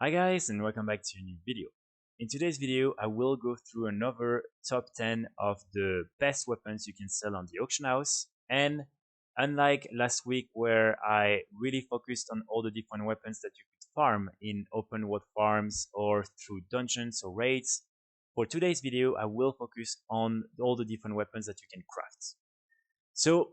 Hi guys, and welcome back to a new video. In today's video, I will go through another top 10 of the best weapons you can sell on the auction house. And unlike last week where I really focused on all the different weapons that you could farm in open world farms or through dungeons or raids, for today's video, I will focus on all the different weapons that you can craft. So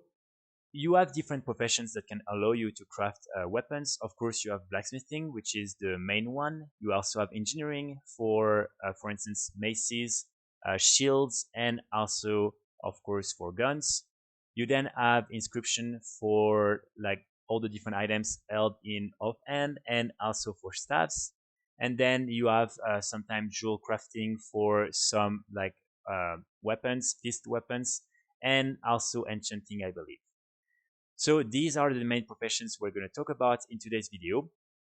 you have different professions that can allow you to craft weapons. Of course, you have blacksmithing, which is the main one. You also have engineering for instance, maces, shields, and also, of course, for guns. You then have inscription for like all the different items held in offhand and also for staffs. And then you have sometimes jewel crafting for some like weapons, fist weapons, and also enchanting, I believe. So these are the main professions we're going to talk about in today's video.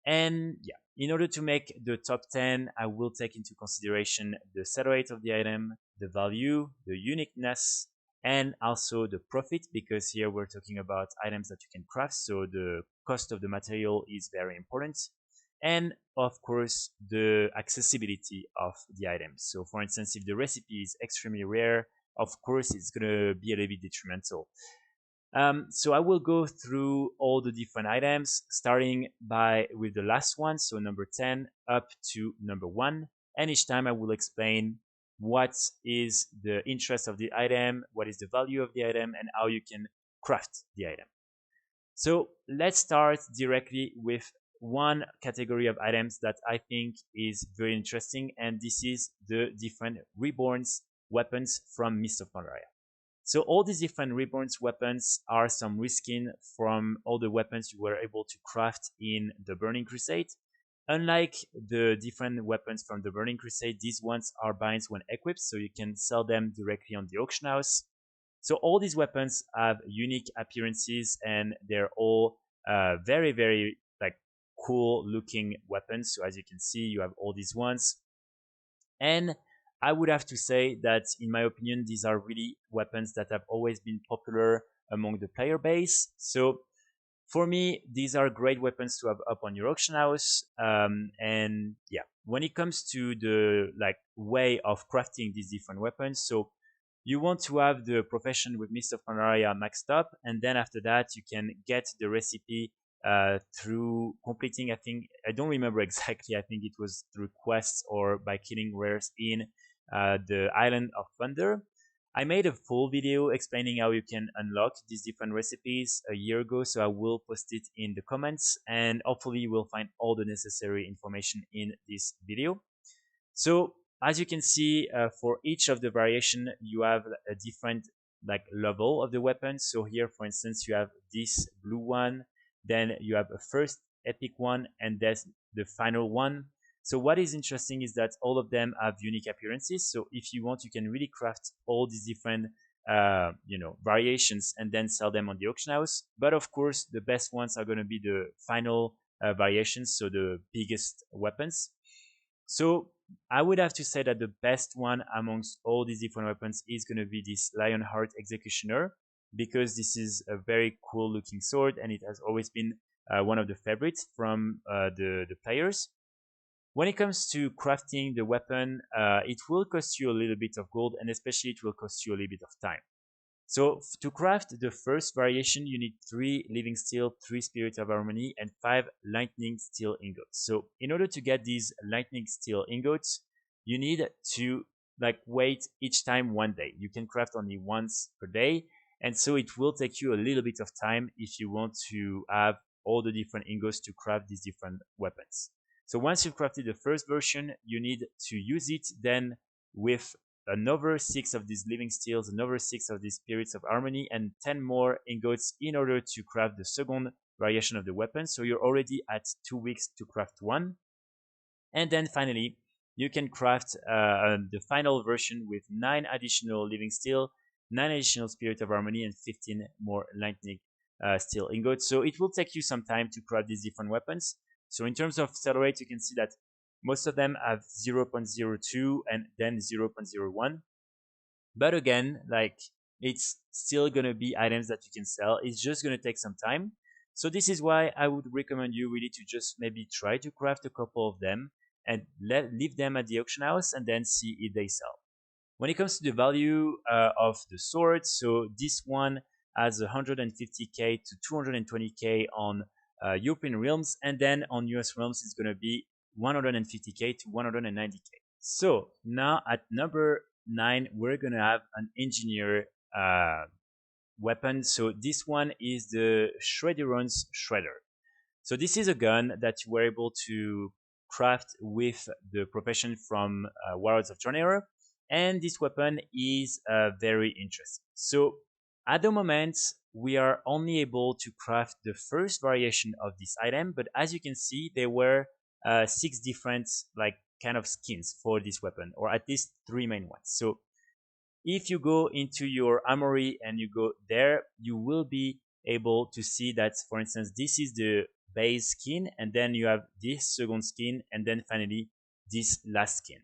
And yeah, in order to make the top 10, I will take into consideration the sell rate of the item, the value, the uniqueness, and also the profit, because here we're talking about items that you can craft, so the cost of the material is very important. And of course, the accessibility of the item. So for instance, if the recipe is extremely rare, of course, it's going to be a little bit detrimental. So I will go through all the different items, starting with the last one, so number 10 up to number 1. And each time I will explain what is the interest of the item, what is the value of the item, and how you can craft the item. So let's start directly with one category of items that I think is very interesting, and this is the different Reborn's weapons from Mist of Pandaria. So all these different Reborn's weapons are some reskin from all the weapons you were able to craft in the Burning Crusade. Unlike the different weapons from the Burning Crusade, these ones are binds when equipped, so you can sell them directly on the auction house. So all these weapons have unique appearances, and they're all very, very like cool looking weapons. So as you can see, you have all these ones. And I would have to say that, in my opinion, these are really weapons that have always been popular among the player base. So for me, these are great weapons to have up on your auction house. And yeah, when it comes to the like way of crafting these different weapons, so you want to have the profession with Mist of Pandaria maxed up, and then after that you can get the recipe through completing, I think, I don't remember exactly, I think it was through quests or by killing rares in the Island of Thunder. I made a full video explaining how you can unlock these different recipes a year ago, so I will post it in the comments, and hopefully you will find all the necessary information in this video. So as you can see, for each of the variation, you have a different like level of the weapon. So here, for instance, you have this blue one, then you have a first epic one, and there's the final one. So what is interesting is that all of them have unique appearances. So if you want, you can really craft all these different variations and then sell them on the auction house. But of course, the best ones are going to be the final variations, so the biggest weapons. So I would have to say that the best one amongst all these different weapons is going to be this Lionheart Executioner, because this is a very cool looking sword, and it has always been one of the favorites from the players. When it comes to crafting the weapon, it will cost you a little bit of gold, and especially it will cost you a little bit of time. So to craft the first variation, you need 3 living steel, 3 spirit of harmony, and 5 lightning steel ingots. So in order to get these lightning steel ingots, you need to like wait each time 1 day. You can craft only once per day, and so it will take you a little bit of time if you want to have all the different ingots to craft these different weapons. So once you've crafted the first version, you need to use it then with another 6 of these living steels, another 6 of these spirits of harmony, and 10 more ingots in order to craft the second variation of the weapon. So you're already at 2 weeks to craft one. And then finally, you can craft the final version with 9 additional living steel, 9 additional spirit of harmony, and 15 more lightning steel ingots. So it will take you some time to craft these different weapons. So in terms of sell rate, you can see that most of them have 0.02 and then 0.01. But again, like, it's still going to be items that you can sell. It's just going to take some time. So this is why I would recommend you really to just maybe try to craft a couple of them and leave them at the auction house and then see if they sell. When it comes to the value of the sword, so this one has 150k to 220k on European realms, and then on US realms it's going to be 150k to 190k. So now at number 9 we're going to have an engineer weapon. So this one is the Shrediron's Shredder. So this is a gun that you were able to craft with the profession from Warlords of Tornado, and this weapon is very interesting. So at the moment we are only able to craft the first variation of this item, but as you can see there were 6 different like kind of skins for this weapon, or at least 3 main ones. So if you go into your armory and you go there, you will be able to see that, for instance, this is the base skin, and then you have this second skin, and then finally this last skin.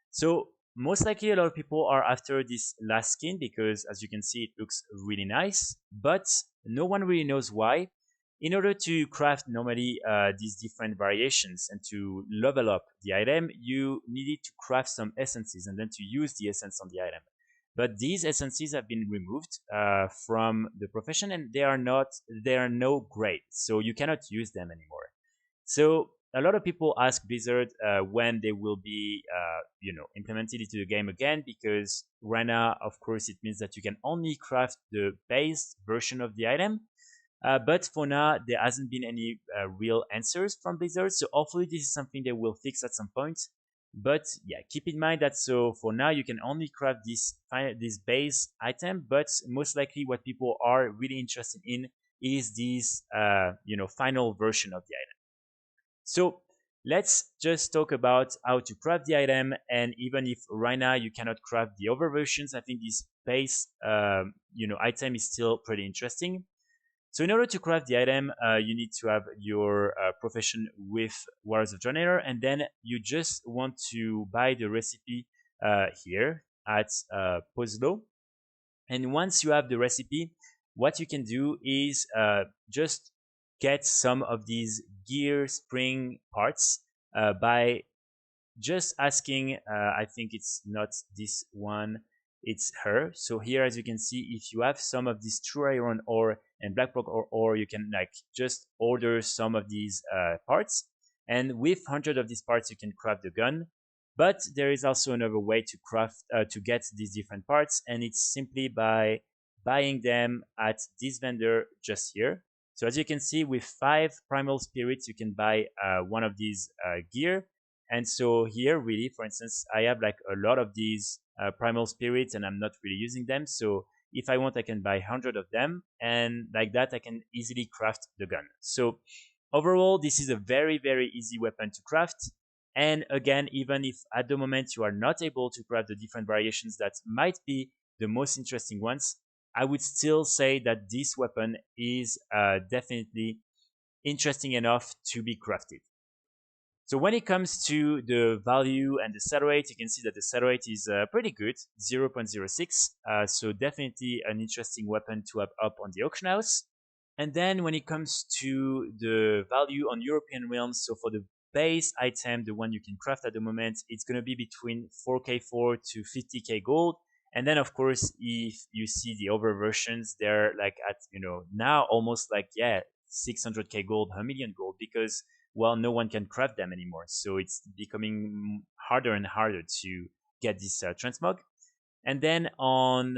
So most likely a lot of people are after this last skin because, as you can see, it looks really nice, but no one really knows why. In order to craft normally these different variations and to level up the item, you needed to craft some essences and then to use the essence on the item. But these essences have been removed from the profession, and they are no great, so you cannot use them anymore. So a lot of people ask Blizzard when they will be implemented into the game again, because right now, of course, it means that you can only craft the base version of the item. But for now, there hasn't been any real answers from Blizzard, so hopefully this is something they will fix at some point. But yeah, keep in mind that so for now you can only craft this base item, but most likely what people are really interested in is this final version of the item. So let's just talk about how to craft the item, and even if right now you cannot craft the other versions, I think this base item is still pretty interesting. So in order to craft the item, you need to have your profession with Warriors of Tornado, and then you just want to buy the recipe here at Pozlo. And once you have the recipe, what you can do is just get some of these gear spring parts by just asking, I think it's not this one, it's her. So here, as you can see, if you have some of this true iron ore and black rock ore, you can like just order some of these parts, and with 100 of these parts you can craft the gun. But there is also another way to craft to get these different parts, and it's simply by buying them at this vendor just here. So as you can see, with 5 primal spirits you can buy one of these gear. And so here, really, for instance, I have like a lot of these primal spirits and I'm not really using them. So if I want, I can buy 100 of them, and like that I can easily craft the gun. So overall, this is a very, very easy weapon to craft. And again, even if at the moment you are not able to craft the different variations that might be the most interesting ones, I would still say that this weapon is definitely interesting enough to be crafted. So when it comes to the value and the sell rate, you can see that the sell rate is pretty good, 0.06. So definitely an interesting weapon to have up on the auction house. And then when it comes to the value on European realms, so for the base item, the one you can craft at the moment, it's going to be between 4k4 to 50k gold. And then of course, if you see the other versions, they're like at, now almost like, 600k gold, 1 million gold, because well, no one can craft them anymore. So it's becoming harder and harder to get this transmog. And then on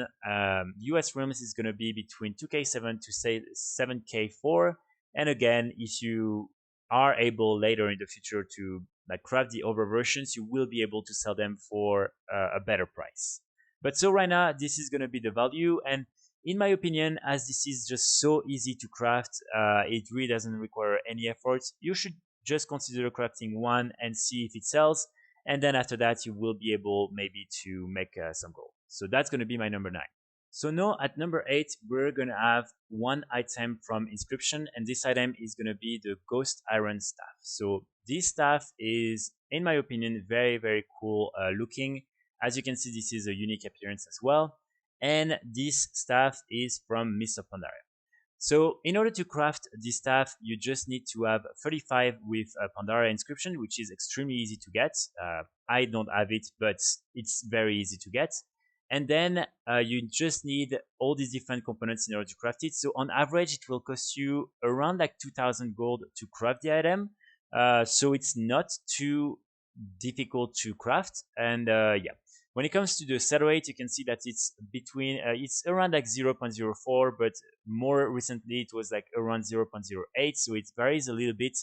US realms, it's going to be between 2k7 to say 7k4. And again, if you are able later in the future to like craft the other versions, you will be able to sell them for a better price. But so right now, this is going to be the value. And in my opinion, as this is just so easy to craft, it really doesn't require any effort. You should just consider crafting one and see if it sells. And then after that, you will be able maybe to make some gold. So that's going to be my number 9. So now at number 8, we're going to have one item from Inscription. And this item is going to be the Ghost Iron Staff. So this staff is, in my opinion, very, very cool looking. As you can see, this is a unique appearance as well. And this staff is from Mist of Pandaria. So in order to craft this staff, you just need to have 35 with a Pandara inscription, which is extremely easy to get. I don't have it, but it's very easy to get. And then you just need all these different components in order to craft it. So on average, it will cost you around like 2,000 gold to craft the item. So it's not too difficult to craft. And yeah, when it comes to the settle rate, you can see that it's between, it's around like 0.04, but more recently it was like around 0.08. So it varies a little bit,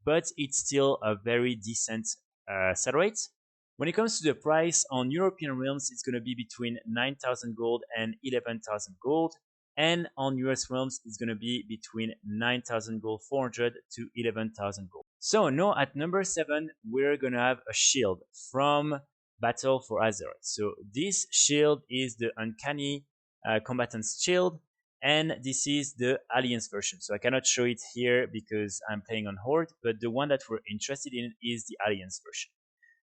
but it's still a very decent settle rate. When it comes to the price on European realms, it's going to be between 9,000 gold and 11,000 gold. And on US realms, it's going to be between 9,000 gold 400 to 11,000 gold. So now at number 7, we're going to have a shield from Battle for Azeroth. So this shield is the Uncanny combatant's shield, and this is the Alliance version. So I cannot show it here because I'm playing on Horde, but the one that we're interested in is the Alliance version.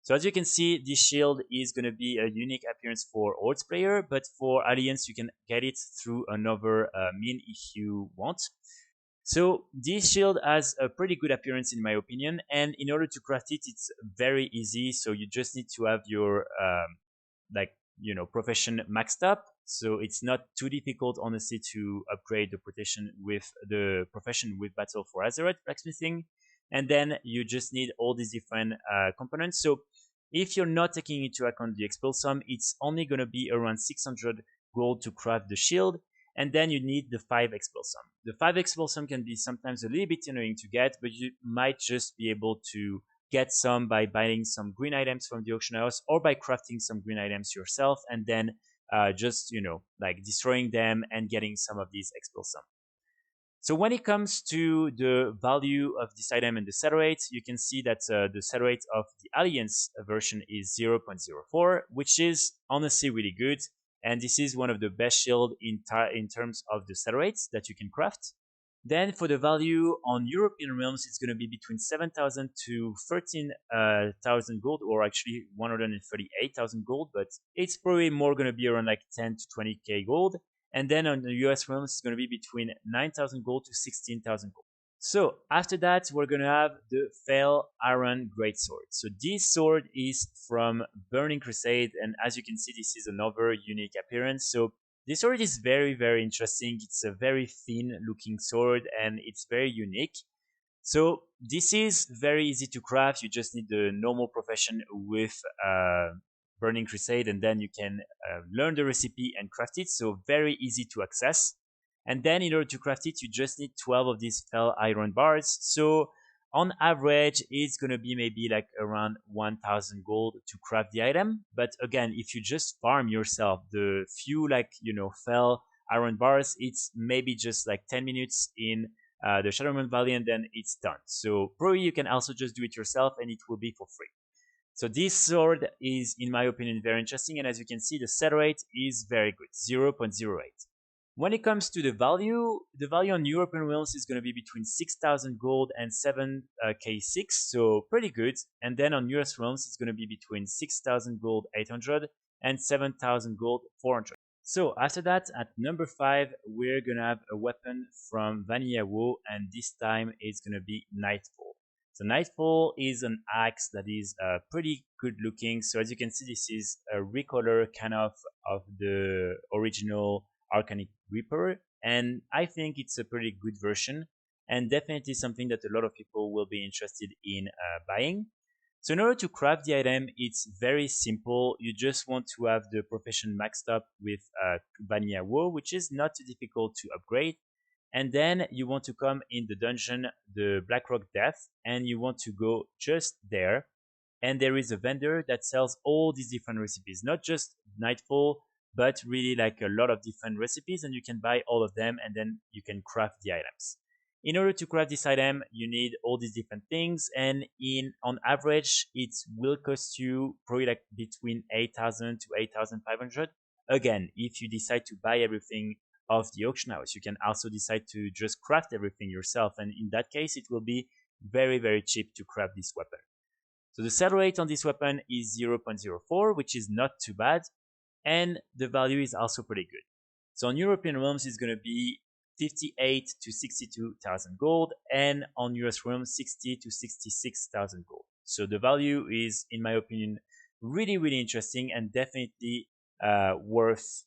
So as you can see, this shield is going to be a unique appearance for Hordes player, but for Alliance you can get it through another min if you want. So this shield has a pretty good appearance in my opinion, and in order to craft it, it's very easy. So you just need to have your profession maxed up. So it's not too difficult, honestly, to upgrade the profession with Battle for Azeroth blacksmithing. And then you just need all these different components. So if you're not taking into account the expel sum, it's only going to be around 600 gold to craft the shield. And then you need the 5 expel sum. The 5 expel sum can be sometimes a little bit annoying to get, but you might just be able to get some by buying some green items from the auction house, or by crafting some green items yourself, and then just, like destroying them and getting some of these expel sum. So when it comes to the value of this item and the settle rate, you can see that the settle rate of the Alliance version is 0.04, which is honestly really good. And this is one of the best shield in terms of the settle rates that you can craft. Then for the value on European realms, it's going to be between 7,000 to 13,000 gold, or actually 138,000 gold, but it's probably more going to be around like 10 to 20k gold. And then on the US realms, it's going to be between 9,000 gold to 16,000 gold. So after that, we're going to have the Fel Iron Greatsword. So this sword is from Burning Crusade, and as you can see, this is another unique appearance. So this sword is very, very interesting. It's a very thin looking sword and it's very unique. So this is very easy to craft. You just need the normal profession with Burning Crusade, and then you can learn the recipe and craft it. So very easy to access. And then in order to craft it, you just need 12 of these Fel Iron bars. So on average, it's going to be maybe like around 1,000 gold to craft the item. But again, if you just farm yourself the few Fel Iron bars, it's maybe just like 10 minutes in the Shadowmoon Valley, and then it's done. So probably you can also just do it yourself and it will be for free. So this sword is, in my opinion, very interesting. And as you can see, the settle rate is very good, 0.08. When it comes to the value on European realms is going to be between 6,000 gold and 7k6, so pretty good. And then on US realms, it's going to be between 6,000 gold 800 and 7,000 gold 400. So after that, at number 5, we're going to have a weapon from Vanilla WoW, and this time it's going to be Nightfall. So Nightfall is an axe that is pretty good looking. So as you can see, this is a recolor kind of the original Uncanny Reaper, and I think it's a pretty good version and definitely something that a lot of people will be interested in buying. So in order to craft the item, it's very simple. You just want to have the profession maxed up with Vanilla WoW, which is not too difficult to upgrade. And then you want to come in the dungeon, the Blackrock Death, and you want to go just there. And there is a vendor that sells all these different recipes, not just Nightfall, but really like a lot of different recipes, and you can buy all of them and then you can craft the items. In order to craft this item, you need all these different things, and on average, it will cost you probably like between 8,000 to 8,500. Again, if you decide to buy everything of the auction house, you can also decide to just craft everything yourself, and in that case, it will be very, very cheap to craft this weapon. So the sell rate on this weapon is 0.04, which is not too bad, and the value is also pretty good. So on European realms, it's going to be 58 to 62,000 gold, and on US realm 60 to 66,000 gold. So the value is, in my opinion, really interesting and definitely worth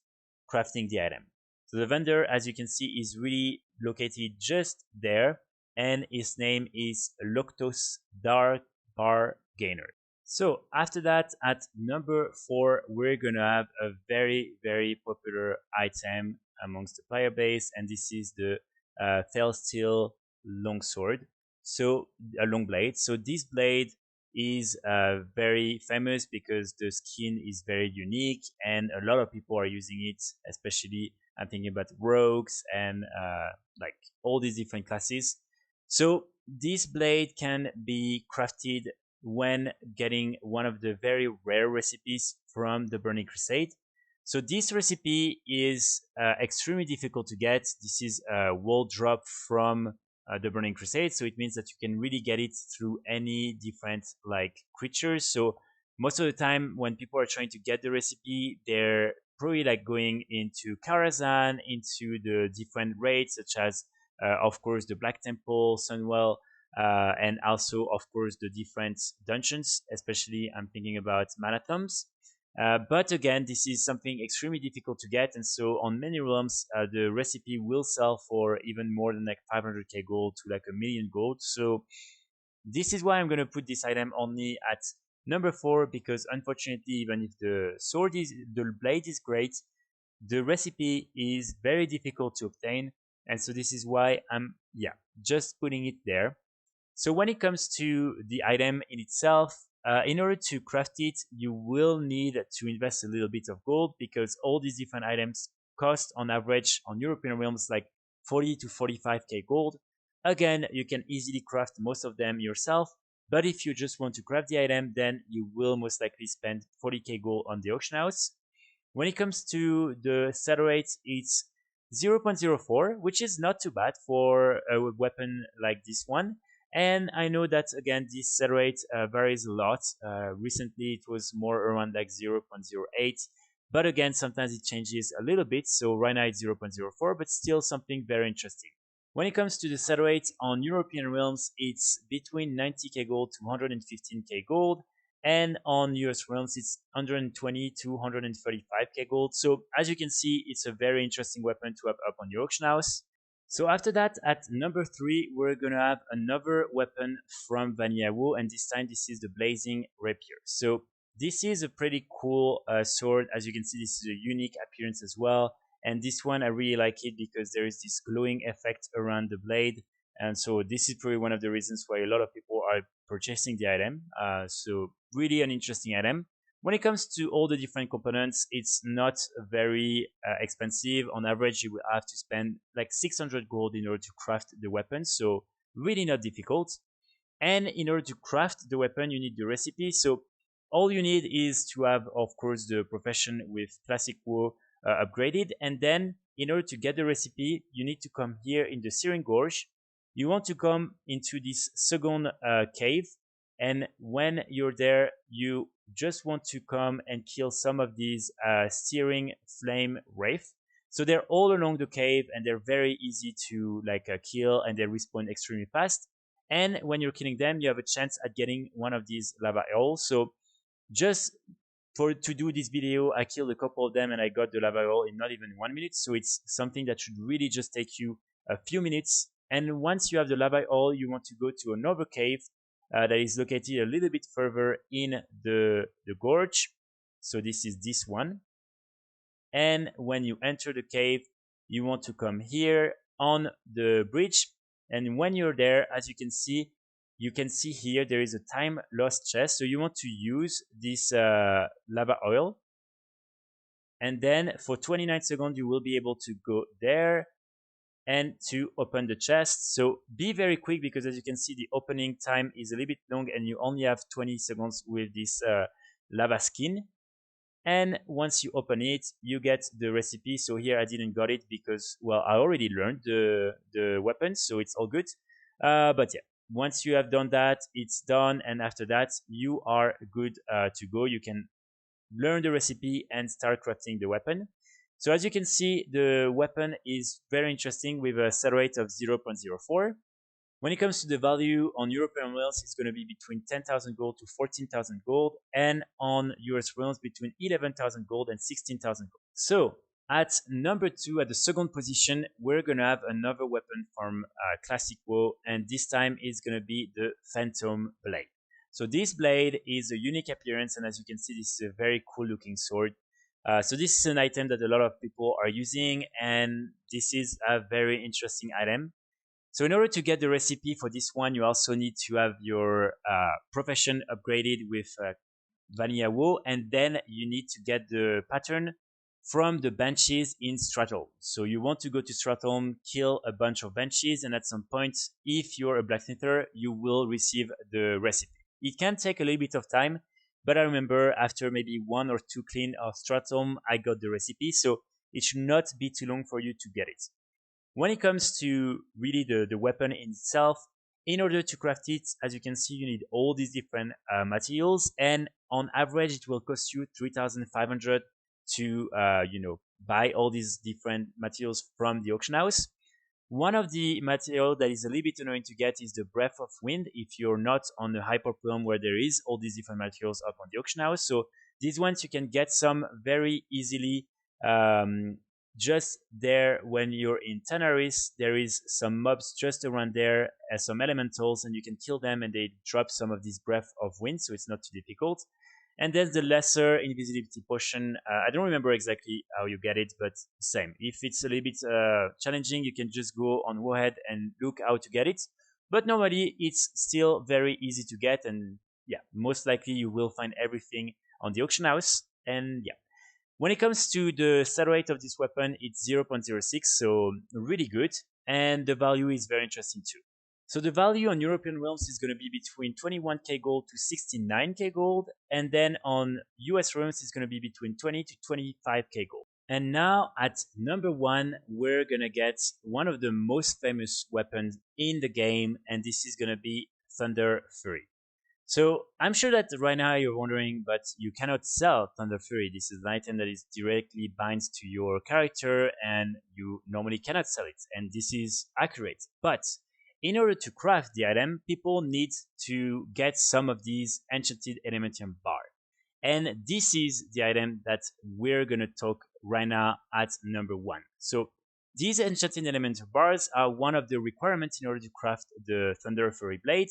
crafting the item. So the vendor, as you can see, is really located just there, and his name is Loctos Dark Bargainer. So after that, at number 4, we're gonna have a very popular item amongst the player base, and this is the Felsteel Longsword. So a Longblade. So this blade is very famous because the skin is very unique, and a lot of people are using it. Especially, I'm thinking about rogues and like all these different classes. So this blade can be crafted when getting one of the very rare recipes from the Burning Crusade. So this recipe is extremely difficult to get. This is a wall drop from the Burning Crusade, so it means that you can really get it through any different like creatures. So most of the time when people are trying to get the recipe, they're probably like going into Karazhan, into the different raids such as of course the Black Temple, Sunwell, and also of course the different dungeons, especially I'm thinking about Manatoms. But again, this is something extremely difficult to get, and so on many realms, the recipe will sell for even more than like 500k gold to like a million gold. So this is why I'm gonna put this item only at number 4, because unfortunately, even if the blade is great, the recipe is very difficult to obtain, and so this is why I'm just putting it there. So when it comes to the item in itself, in order to craft it, you will need to invest a little bit of gold, because all these different items cost on average on European realms like 40 to 45k gold. Again, you can easily craft most of them yourself, but if you just want to craft the item, then you will most likely spend 40k gold on the auction house. When it comes to the settle rate, it's 0.04, which is not too bad for a weapon like this one. And I know that again, this settle rate varies a lot. Recently, it was more around like 0.08, but again, sometimes it changes a little bit. So right now it's 0.04, but still something very interesting. When it comes to the settle rate on European realms, it's between 90k gold to 115k gold, and on US realms, it's 120 to 135k gold. So as you can see, it's a very interesting weapon to have up on your auction house. So after that, at number 3, we're gonna have another weapon from Vanilla WoW, and this time this is the Blazing Rapier. So this is a pretty cool sword. As you can see, this is a unique appearance as well. And this one, I really like it because there is this glowing effect around the blade. And so this is probably one of the reasons why a lot of people are purchasing the item. So really an interesting item. When it comes to all the different components, it's not very expensive. On average, you will have to spend like 600 gold in order to craft the weapon. So really not difficult. And in order to craft the weapon, you need the recipe. So all you need is to have, of course, the profession with classic WoW upgraded. And then in order to get the recipe, you need to come here in the Searing Gorge. You want to come into this second cave. And when you're there, you just want to come and kill some of these Searing Flame Wraith. So they're all along the cave, and they're very easy to like kill, and they respawn extremely fast. And when you're killing them, you have a chance at getting one of these lava arrows. So just to do this video, I killed a couple of them and I got the lava arrow in not even 1 minute. So it's something that should really just take you a few minutes. And once you have the lava arrow, you want to go to another cave that is located a little bit further in the gorge. So this is this one. And when you enter the cave, you want to come here on the bridge. And when you're there, as you can see here, there is a time lost chest. So you want to use this lava oil. And then for 29 seconds, you will be able to go there and to open the chest. So be very quick, because as you can see, the opening time is a little bit long and you only have 20 seconds with this lava skin. And once you open it, you get the recipe. So here I didn't got it because, well, I already learned the weapon, so it's all good. But yeah, once you have done that, it's done. And after that, you are good to go. You can learn the recipe and start crafting the weapon. So as you can see, the weapon is very interesting with a sell rate of 0.04. When it comes to the value on European realms, it's going to be between 10,000 gold to 14,000 gold, and on US realms between 11,000 gold and 16,000 gold. So at number 2, at the second position, we're going to have another weapon from Classic WoW, and this time it's going to be the Phantom Blade. So this blade is a unique appearance, and as you can see, this is a very cool looking sword. So this is an item that a lot of people are using, and this is a very interesting item. So in order to get the recipe for this one, you also need to have your profession upgraded with Vanilla WoW, and then you need to get the pattern from the Banshees in Stratholme. So you want to go to Stratholme, kill a bunch of Banshees, and at some point, if you're a blacksmither, you will receive the recipe. It can take a little bit of time, but I remember after maybe 1 or 2 clean of Stratholme, I got the recipe, so it should not be too long for you to get it. When it comes to really the weapon in itself, in order to craft it, as you can see, you need all these different materials, and on average, it will cost you 3,500 to buy all these different materials from the auction house. One of the material that is a little bit annoying to get is the Breath of Wind if you're not on the Hyperplum where there is all these different materials up on the auction house. So these ones you can get some very easily. Just there when you're in Tanaris, there is some mobs just around there, some elementals, and you can kill them and they drop some of this Breath of Wind, so it's not too difficult. And then the lesser invisibility potion, I don't remember exactly how you get it, but same. If it's a little bit challenging, you can just go on Warhead and look how to get it. But normally it's still very easy to get, and yeah, most likely you will find everything on the auction house. And yeah, when it comes to the sell rate of this weapon, it's 0.06, so really good, and the value is very interesting too. So the value on European realms is going to be between 21k gold to 69k gold, and then on US realms it's going to be between 20 to 25k gold. And now at number 1, we're going to get one of the most famous weapons in the game, and this is going to be Thunder Fury. So I'm sure that right now you're wondering, but you cannot sell Thunder Fury. This is an item that is directly binds to your character, and you normally cannot sell it. And this is accurate. But in order to craft the item, people need to get some of these enchanted elementium bar. And this is the item that we're going to talk right now at number 1. So these enchanted elementium bars are one of the requirements in order to craft the Thunder Fury blade.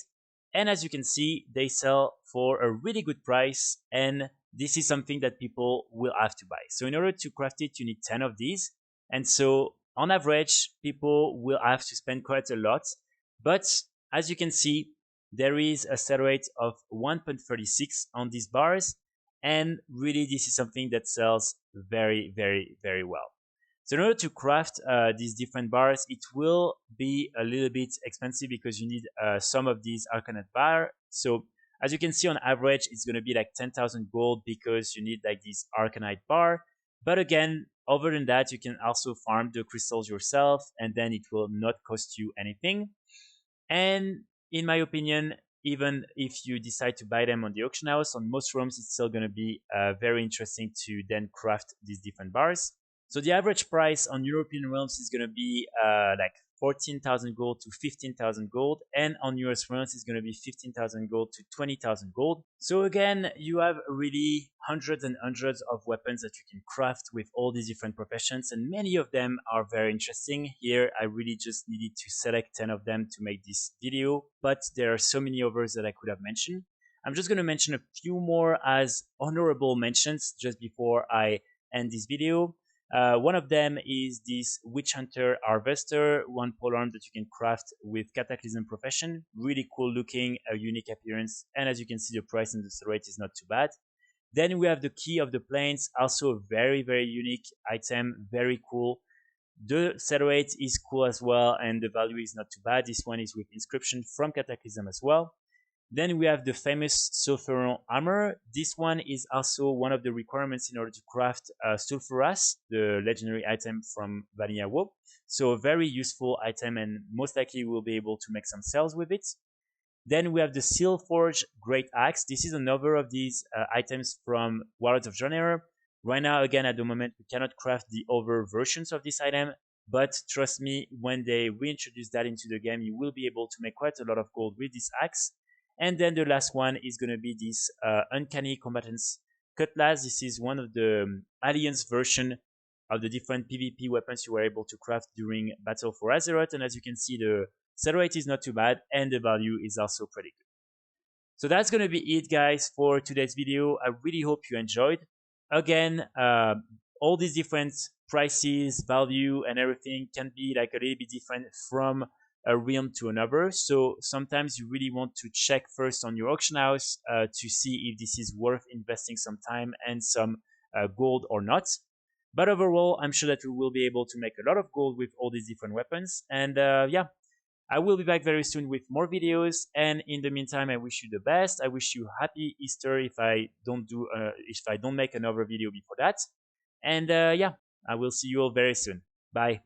And as you can see, they sell for a really good price, and this is something that people will have to buy. So in order to craft it, you need 10 of these. And so on average, people will have to spend quite a lot. But as you can see, there is a sell rate of 1.36 on these bars. And really, this is something that sells very, very, very well. So in order to craft these different bars, it will be a little bit expensive because you need some of these Arcanite bar. So as you can see, on average, it's going to be like 10,000 gold because you need like this Arcanite bar. But again, other than that, you can also farm the crystals yourself, and then it will not cost you anything. And in my opinion, even if you decide to buy them on the auction house, on most realms, it's still going to be very interesting to then craft these different bars. So the average price on European realms is going to be like 14,000 gold to 15,000 gold, and on US realms is going to be 15,000 gold to 20,000 gold. So again, you have really hundreds and hundreds of weapons that you can craft with all these different professions, and many of them are very interesting. Here, I really just needed to select 10 of them to make this video, but there are so many others that I could have mentioned. I'm just going to mention a few more as honorable mentions just before I end this video. One of them is this Witch Hunter Harvester, one polearm that you can craft with Cataclysm Profession. Really cool looking, a unique appearance, and as you can see, the price and the sell rate is not too bad. Then we have the Key of the Plains, also a very, very unique item, very cool. The sell rate is cool as well, and the value is not too bad. This one is with inscription from Cataclysm as well. Then we have the famous Sulfuron Armor. This one is also one of the requirements in order to craft Sulfuras, the legendary item from Vanilla WoW. So a very useful item, and most likely you will be able to make some sales with it. Then we have the Seal Forge Great Axe. This is another of these items from Warlords of Draenor. Right now, again, at the moment, we cannot craft the other versions of this item, but trust me, when they reintroduce that into the game, you will be able to make quite a lot of gold with this axe. And then the last one is going to be this Uncanny Combatant's Cutlass. This is one of the Alliance version of the different PvP weapons you were able to craft during Battle for Azeroth. And as you can see, the sell rate is not too bad, and the value is also pretty good. So that's going to be it, guys, for today's video. I really hope you enjoyed. Again, all these different prices, value, and everything can be like a little bit different from a realm to another. So sometimes you really want to check first on your auction house to see if this is worth investing some time and some gold or not. But overall, I'm sure that we will be able to make a lot of gold with all these different weapons. And yeah, I will be back very soon with more videos. And in the meantime, I wish you the best. I wish you happy Easter if I don't make another video before that. And yeah, I will see you all very soon. Bye.